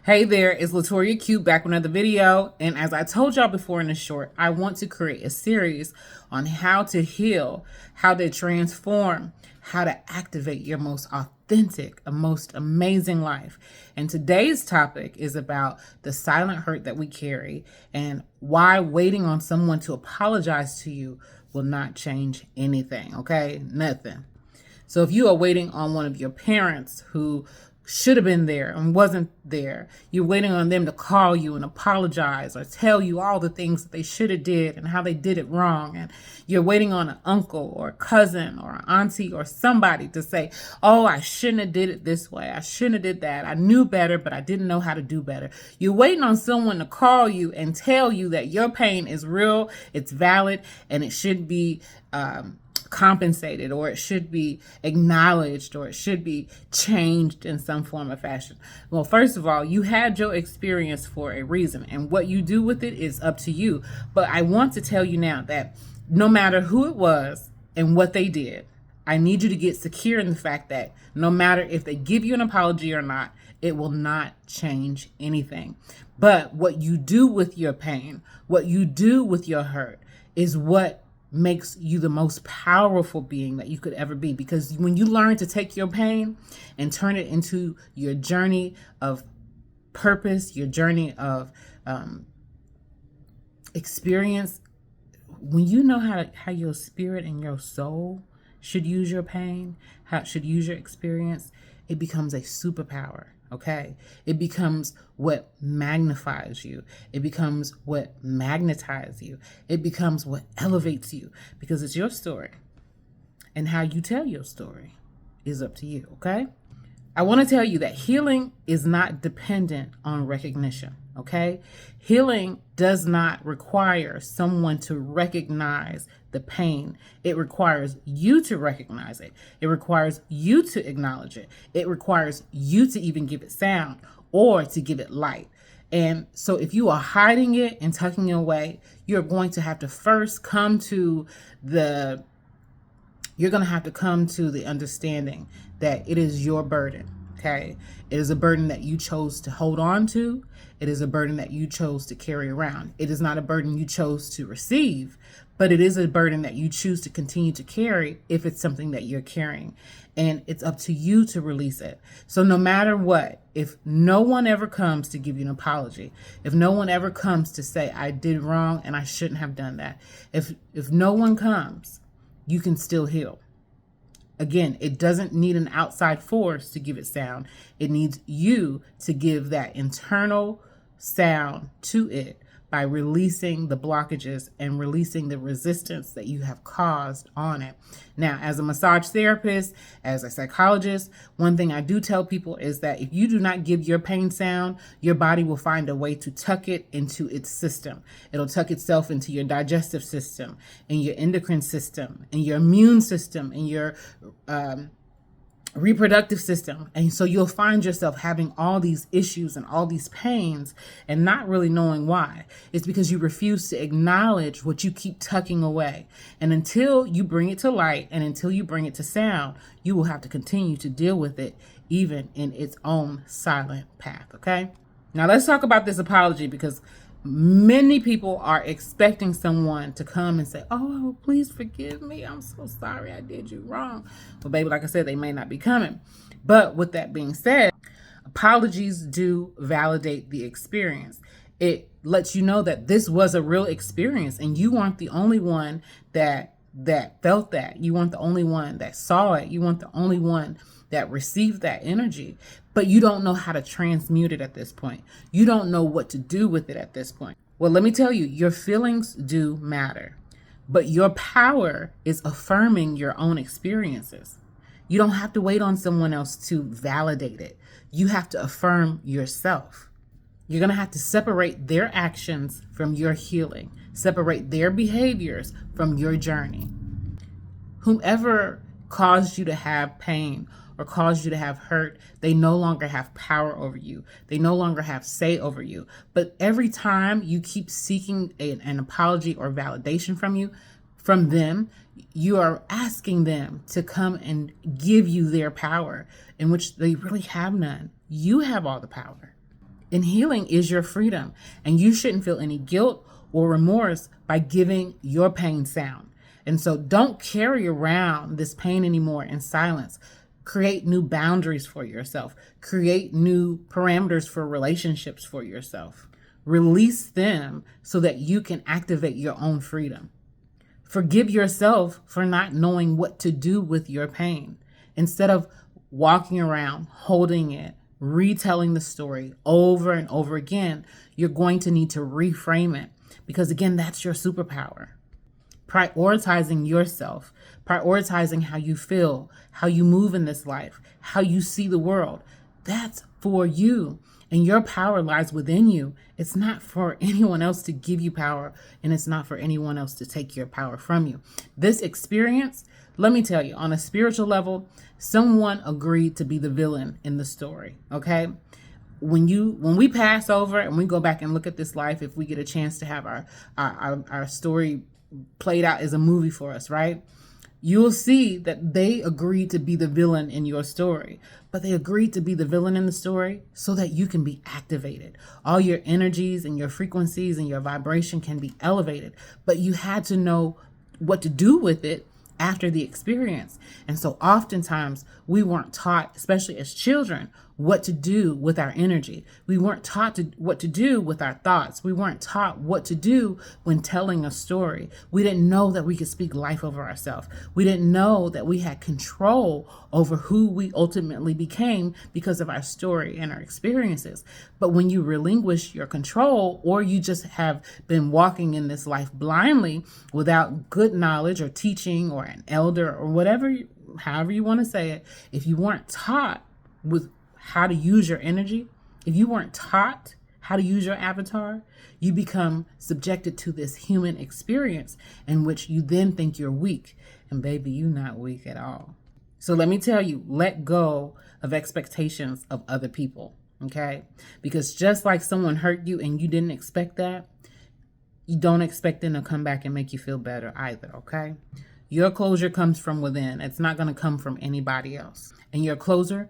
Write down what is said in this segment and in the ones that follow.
Hey there, it's Latoria Q back with another video. And as I told y'all before in the short, I want to create a series on how to heal, how to transform, how to activate your most authentic, most amazing life. And today's topic is about the silent hurt that we carry and why waiting on someone to apologize to you will not change anything, okay? Nothing. So if you are waiting on one of your parents who should have been there and wasn't there, you're waiting on them to call you and apologize or tell you all the things that they should have did and how they did it wrong, and you're waiting on an uncle or a cousin or an auntie or somebody to say, oh, I shouldn't have did it this way, I shouldn't have did that, I knew better but I didn't know how to do better. You're waiting on someone to call you and tell you that your pain is real, it's valid, and it should be compensated, or it should be acknowledged, or it should be changed in some form or fashion. Well, first of all, you had your experience for a reason, and what you do with it is up to you. But I want to tell you now that no matter who it was and what they did, I need you to get secure in the fact that no matter if they give you an apology or not, it will not change anything. But what you do with your pain, what you do with your hurt, is what makes you the most powerful being that you could ever be. Because when you learn to take your pain and turn it into your journey of purpose, your journey of experience, when you know how your spirit and your soul should use your pain, how it should use your experience, it becomes a superpower. Okay, it becomes what magnifies you. It becomes what magnetizes you. It becomes what elevates you, because it's your story, and how you tell your story is up to you. Okay, I want to tell you that healing is not dependent on recognition. Okay, healing does not require someone to recognize the pain. It requires you to recognize it. It requires you to acknowledge it. It requires you to even give it sound or to give it light. And so if you are hiding it and tucking it away, you're going to have to first come to the understanding that it is your burden. Okay, it is a burden that you chose to hold on to. It is a burden that you chose to carry around. It is not a burden you chose to receive, but it is a burden that you choose to continue to carry if it's something that you're carrying. And it's up to you to release it. So no matter what, if no one ever comes to give you an apology, if no one ever comes to say, I did wrong and I shouldn't have done that, if no one comes, you can still heal. Again, it doesn't need an outside force to give it sound. It needs you to give that internal sound to it by releasing the blockages and releasing the resistance that you have caused on it. Now, as a massage therapist, as a psychologist, one thing I do tell people is that if you do not give your pain sound, your body will find a way to tuck it into its system. It'll tuck itself into your digestive system, and your endocrine system, and your immune system, and your reproductive system. And so you'll find yourself having all these issues and all these pains and not really knowing why. It's because you refuse to acknowledge what you keep tucking away. And until you bring it to light and until you bring it to sound, you will have to continue to deal with it, even in its own silent path. Okay, now let's talk about this apology, because many people are expecting someone to come and say, oh, please forgive me, I'm so sorry, I did you wrong. But baby, like I said, they may not be coming. But with that being said, apologies do validate the experience. It lets you know that this was a real experience, and you weren't the only one that felt that. You weren't the only one that saw it. You weren't the only one that received that energy, but you don't know how to transmute it at this point. You don't know what to do with it at this point. Well, let me tell you, your feelings do matter, but your power is affirming your own experiences. You don't have to wait on someone else to validate it. You have to affirm yourself. You're going to have to separate their actions from your healing, separate their behaviors from your journey. Whomever caused you to have pain or caused you to have hurt, they no longer have power over you. They no longer have say over you. But every time you keep seeking an apology or validation from them, you are asking them to come and give you their power, in which they really have none. You have all the power. And healing is your freedom. And you shouldn't feel any guilt or remorse by giving your pain sound. And so don't carry around this pain anymore in silence. Create new boundaries for yourself. Create new parameters for relationships for yourself. Release them so that you can activate your own freedom. Forgive yourself for not knowing what to do with your pain. Instead of walking around, holding it, retelling the story over and over again, you're going to need to reframe it, because again, that's your superpower. Prioritizing yourself, prioritizing how you feel, how you move in this life, how you see the world. That's for you. And your power lies within you. It's not for anyone else to give you power, and it's not for anyone else to take your power from you. This experience, let me tell you, on a spiritual level, someone agreed to be the villain in the story, okay? When we pass over and we go back and look at this life, if we get a chance to have our story played out as a movie for us, right? You'll see that they agreed to be the villain in your story, but they agreed to be the villain in the story so that you can be activated. All your energies and your frequencies and your vibration can be elevated, but you had to know what to do with it after the experience. And so oftentimes we weren't taught, especially as children, what to do with our energy. We weren't taught what to do with our thoughts. We weren't taught what to do when telling a story. We didn't know that we could speak life over ourselves. We didn't know that we had control over who we ultimately became because of our story and our experiences. But when you relinquish your control, or you just have been walking in this life blindly without good knowledge or teaching or an elder or whatever, however you want to say it, if you weren't taught with how to use your energy, if you weren't taught how to use your avatar, you become subjected to this human experience in which you then think you're weak. And baby, you're not weak at all. So let me tell you, let go of expectations of other people, okay? Because just like someone hurt you and you didn't expect that, you don't expect them to come back and make you feel better either, okay? Your closure comes from within. It's not going to come from anybody else. And your closure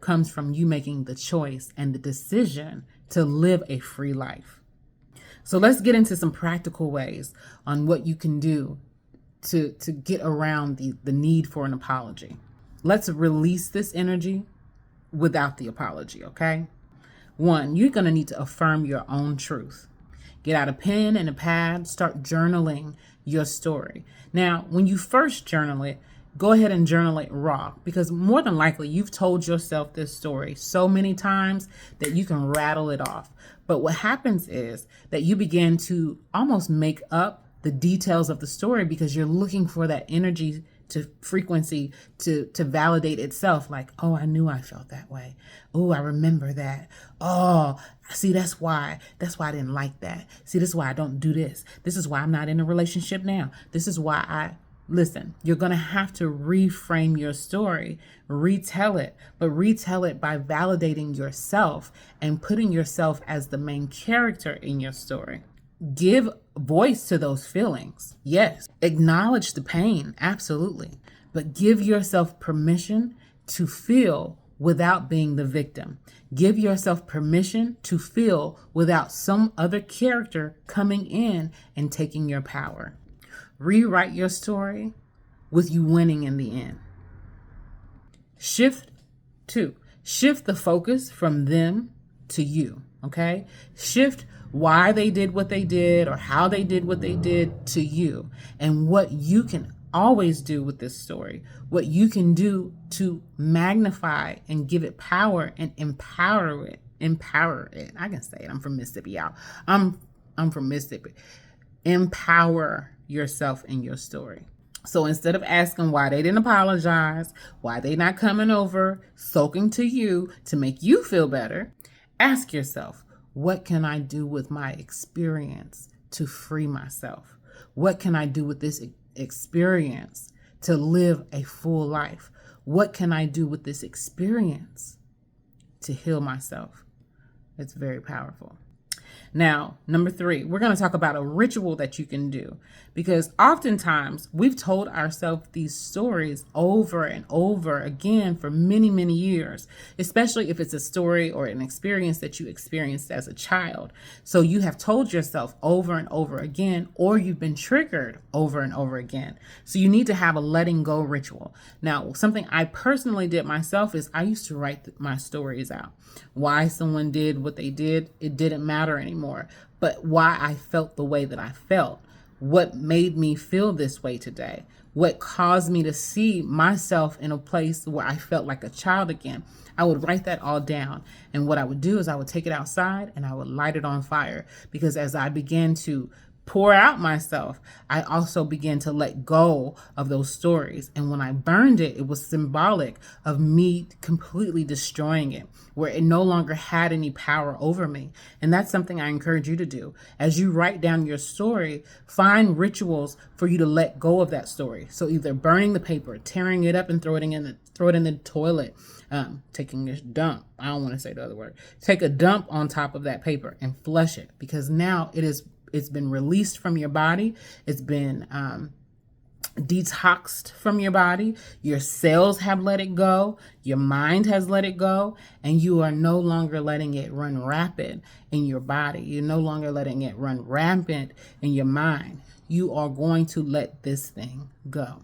comes from you making the choice and the decision to live a free life. So let's get into some practical ways on what you can do to get around the need for an apology. Let's release this energy without the apology, okay? 1, you're going to need to affirm your own truth. Get out a pen and a pad, start journaling your story. Now, when you first journal it, go ahead and journal it raw, because more than likely you've told yourself this story so many times that you can rattle it off. But what happens is that you begin to almost make up the details of the story because you're looking for that energy to frequency to validate itself. Like, oh, I knew I felt that way. Oh, I remember that. Oh, see, that's why I didn't like that. See, this is why I don't do this. This is why I'm not in a relationship now. This is why listen, you're going to have to reframe your story, retell it, but retell it by validating yourself and putting yourself as the main character in your story. Give voice to those feelings. Yes. Acknowledge the pain. Absolutely. But give yourself permission to feel without being the victim. Give yourself permission to feel without some other character coming in and taking your power. Rewrite your story with you winning in the end. Shift the focus from them to you, okay? Shift why they did what they did or how they did what they did to you, and what you can always do with this story, what you can do to magnify and give it power and empower it. I can say it. I'm from Mississippi, y'all. I'm from Mississippi. Empower yourself in your story. So instead of asking why they didn't apologize, why they not coming over, soaking to you to make you feel better, ask yourself, what can I do with my experience to free myself? What can I do with this experience to live a full life? What can I do with this experience to heal myself? It's very powerful. Now, number 3, we're going to talk about a ritual that you can do, because oftentimes we've told ourselves these stories over and over again for many, many years, especially if it's a story or an experience that you experienced as a child. So you have told yourself over and over again, or you've been triggered over and over again. So you need to have a letting go ritual. Now, something I personally did myself is I used to write my stories out. Why someone did what they did, it didn't matter anymore. But why I felt the way that I felt, what made me feel this way today, what caused me to see myself in a place where I felt like a child again. I would write that all down. And what I would do is I would take it outside and I would light it on fire, because as I began to pour out myself, I also began to let go of those stories. And when I burned it, it was symbolic of me completely destroying it, where it no longer had any power over me. And that's something I encourage you to do. As you write down your story, find rituals for you to let go of that story. So either burning the paper, tearing it up and throw it in the toilet, taking a dump. I don't want to say the other word. Take a dump on top of that paper and flush it, because now it's been released from your body. It's been detoxed from your body. Your cells have let it go. Your mind has let it go. And you are no longer letting it run rapid in your body. You're no longer letting it run rampant in your mind. You are going to let this thing go.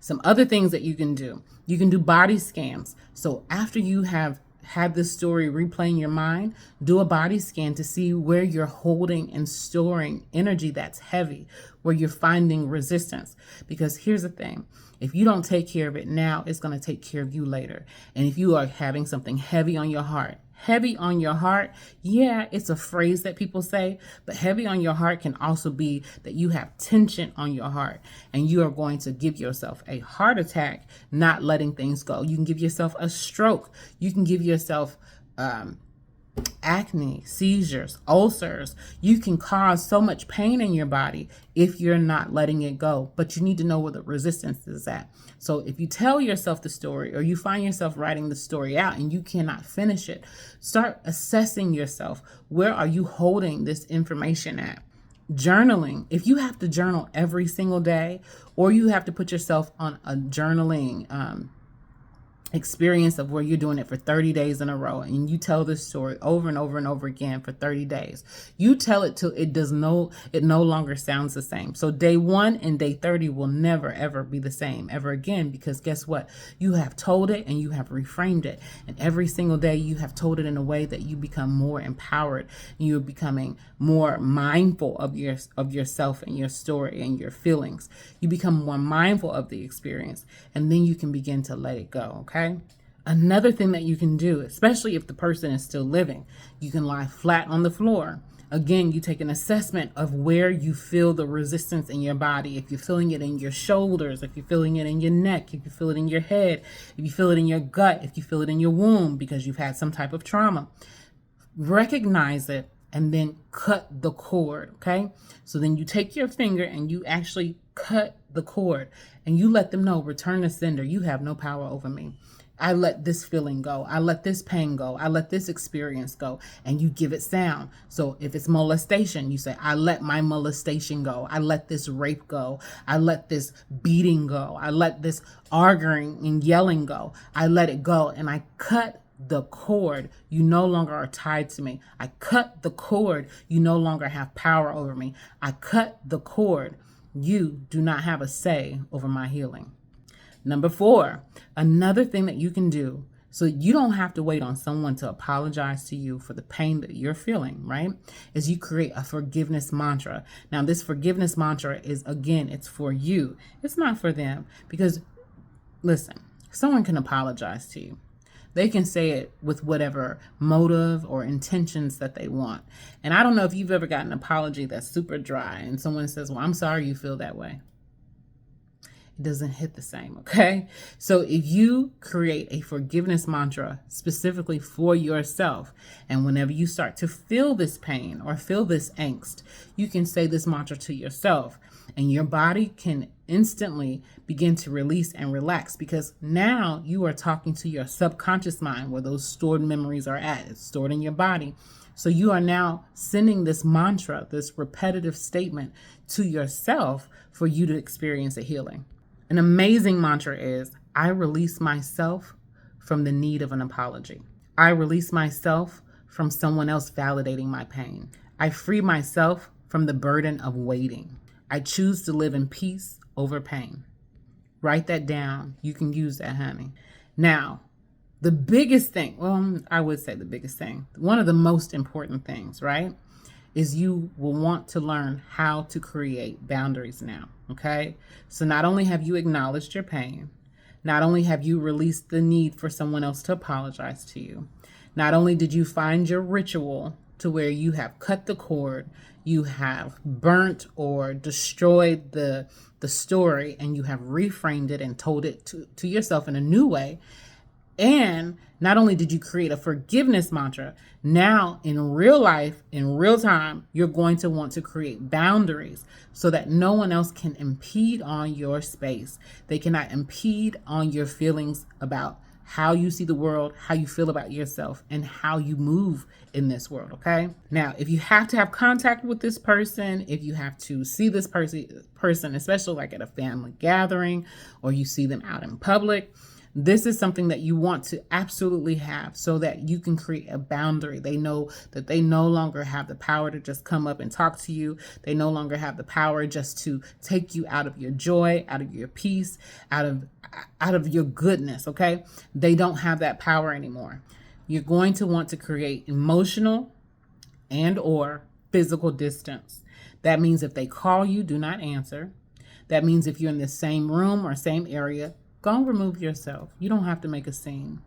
Some other things that you can do. You can do body scans. So after you have had this story replay in your mind, do a body scan to see where you're holding and storing energy that's heavy, where you're finding resistance. Because here's the thing, if you don't take care of it now, it's going to take care of you later. And if you are having something heavy on your heart, yeah, it's a phrase that people say, but heavy on your heart can also be that you have tension on your heart and you are going to give yourself a heart attack, not letting things go. You can give yourself a stroke. You can give yourself acne, seizures, ulcers. You can cause so much pain in your body if you're not letting it go, but you need to know where the resistance is at. So if you tell yourself the story, or you find yourself writing the story out and you cannot finish it, start assessing yourself. Where are you holding this information at? Journaling. If you have to journal every single day, or you have to put yourself on a journaling experience of where you're doing it for 30 days in a row, and you tell this story over and over and over again for 30 days. You tell it till it no longer sounds the same. So day 1 and day 30 will never ever be the same ever again, because guess what? You have told it and you have reframed it. And every single day you have told it in a way that you become more empowered. You're becoming more mindful of yourself and your story and your feelings. You become more mindful of the experience, and then you can begin to let it go. Okay. Another thing that you can do, especially if the person is still living, you can lie flat on the floor. Again, you take an assessment of where you feel the resistance in your body. If you're feeling it in your shoulders, if you're feeling it in your neck, if you feel it in your head, if you feel it in your gut, if you feel it in your womb because you've had some type of trauma, recognize it and then cut the cord. Okay. So then you take your finger and you actually cut the cord and you let them know, return to sender. You have no power over me. I let this feeling go. I let this pain go. I let this experience go. And you give it sound. So if it's molestation, you say, I let my molestation go. I let this rape go. I let this beating go. I let this arguing and yelling go. I let it go. And I cut the cord. You no longer are tied to me. I cut the cord. You no longer have power over me. I cut the cord. You do not have a say over my healing. Number 4, another thing that you can do so you don't have to wait on someone to apologize to you for the pain that you're feeling, right? Is you create a forgiveness mantra. Now, this forgiveness mantra is, again, it's for you. It's not for them, because listen, someone can apologize to you. They can say it with whatever motive or intentions that they want. And I don't know if you've ever gotten an apology that's super dry and someone says, well, I'm sorry you feel that way. It doesn't hit the same, okay? So if you create a forgiveness mantra specifically for yourself, and whenever you start to feel this pain or feel this angst, you can say this mantra to yourself, and your body can instantly begin to release and relax, because now you are talking to your subconscious mind where those stored memories are at. It's stored in your body. So you are now sending this mantra, this repetitive statement to yourself for you to experience a healing. An amazing mantra is, I release myself from the need of an apology. I release myself from someone else validating my pain. I free myself from the burden of waiting. I choose to live in peace over pain. Write that down. You can use that, honey. Now, the biggest thing, well, I would say the biggest thing, one of the most important things, right, is you will want to learn how to create boundaries now, okay? So not only have you acknowledged your pain, not only have you released the need for someone else to apologize to you, not only did you find your ritual to where you have cut the cord, you have burnt or destroyed the story, and you have reframed it and told it to yourself in a new way. And not only did you create a forgiveness mantra, now in real life, in real time, you're going to want to create boundaries so that no one else can impede on your space. They cannot impede on your feelings about how you see the world, how you feel about yourself, and how you move in this world, okay? Now, if you have to have contact with this person, if you have to see this person, especially like at a family gathering, or you see them out in public, this is something that you want to absolutely have so that you can create a boundary. They know that they no longer have the power to just come up and talk to you. They no longer have the power just to take you out of your joy, out of your peace, out of your goodness, okay? They don't have that power anymore. You're going to want to create emotional and or physical distance. That means if they call you, do not answer. That means if you're in the same room or same area, go and remove yourself. You don't have to make a scene.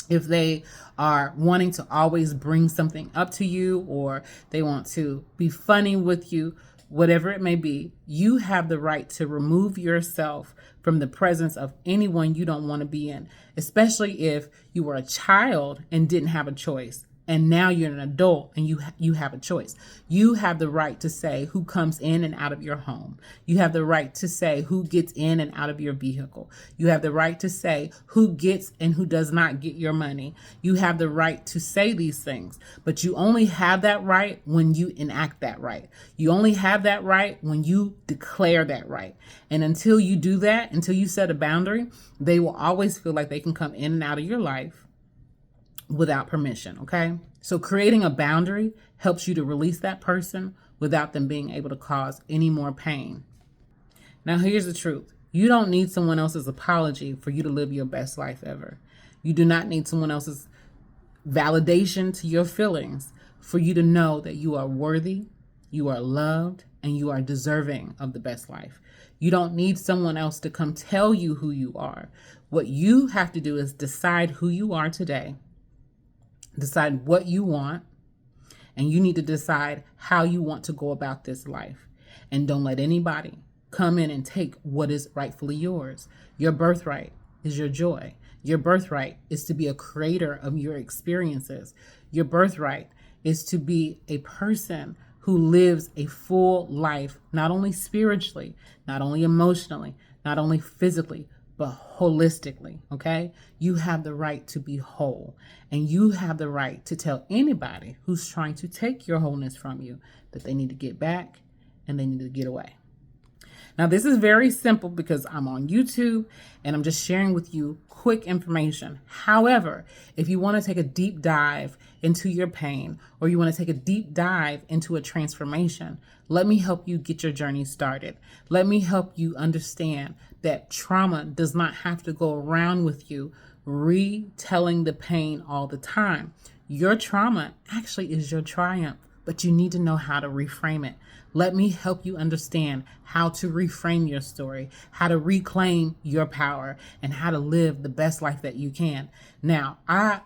If they are wanting to always bring something up to you, or they want to be funny with you, whatever it may be, you have the right to remove yourself from the presence of anyone you don't want to be in, especially if you were a child and didn't have a choice. And now you're an adult and you have a choice. You have the right to say who comes in and out of your home. You have the right to say who gets in and out of your vehicle. You have the right to say who gets and who does not get your money. You have the right to say these things, but you only have that right when you enact that right. You only have that right when you declare that right. And until you do that, until you set a boundary, they will always feel like they can come in and out of your life without permission, okay? So creating a boundary helps you to release that person without them being able to cause any more pain. Now, here's the truth. You don't need someone else's apology for you to live your best life ever. You do not need someone else's validation to your feelings for you to know that you are worthy, you are loved, and you are deserving of the best life. You don't need someone else to come tell you who you are. What you have to do is decide who you are today. Decide what you want, and you need to decide how you want to go about this life. And don't let anybody come in and take what is rightfully yours. Your birthright is your joy. Your birthright is to be a creator of your experiences. Your birthright is to be a person who lives a full life, not only spiritually, not only emotionally, not only physically, but holistically, okay? You have the right to be whole, and you have the right to tell anybody who's trying to take your wholeness from you that they need to get back and they need to get away. Now, this is very simple because I'm on YouTube and I'm just sharing with you quick information. However, if you want to take a deep dive into your pain, or you want to take a deep dive into a transformation, let me help you get your journey started. Let me help you understand that trauma does not have to go around with you retelling the pain all the time. Your trauma actually is your triumph, but you need to know how to reframe it. Let me help you understand how to reframe your story, how to reclaim your power, and how to live the best life that you can. Now, like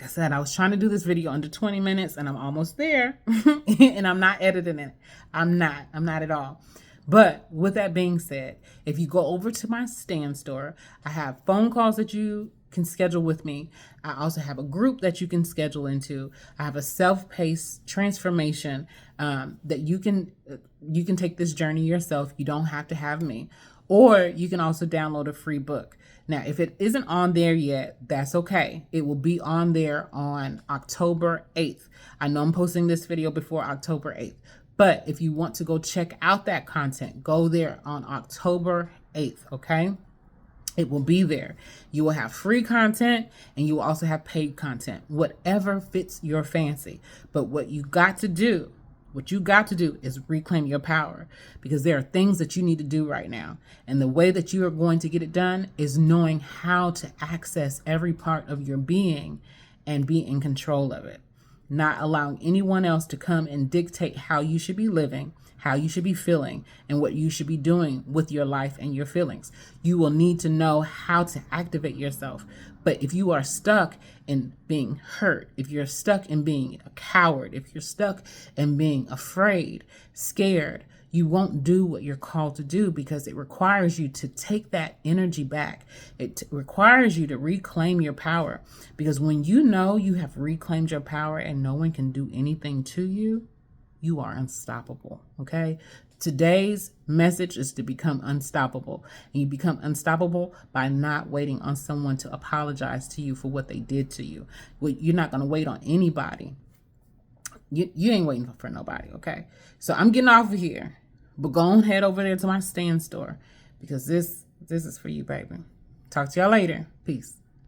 I said, I was trying to do this video under 20 minutes and I'm almost there and I'm not editing it. I'm not at all. But with that being said, if you go over to my Stan.store, I have phone calls that you can schedule with me. I also have a group that you can schedule into. I have a self-paced transformation that you can take this journey yourself. You don't have to have me. Or you can also download a free book. Now, if it isn't on there yet, that's okay. It will be on there on October 8th. I know I'm posting this video before October 8th, but if you want to go check out that content, go there on October 8th, okay? It will be there. You will have free content and you will also have paid content, whatever fits your fancy. But what you got to do is reclaim your power, because there are things that you need to do right now. And the way that you are going to get it done is knowing how to access every part of your being and be in control of it. Not allowing anyone else to come and dictate how you should be living, how you should be feeling, and what you should be doing with your life and your feelings. You will need to know how to activate yourself. But if you are stuck in being hurt, if you're stuck in being a coward, if you're stuck in being afraid, scared, you won't do what you're called to do, because it requires you to take that energy back. It requires you to reclaim your power, because when you know you have reclaimed your power and no one can do anything to you, you are unstoppable, okay? Today's message is to become unstoppable. And you become unstoppable by not waiting on someone to apologize to you for what they did to you. You're not going to wait on anybody. You ain't waiting for nobody, okay? So I'm getting off of here. But go on, head over there to my Stan.store, because this is for you, baby. Talk to y'all later. Peace.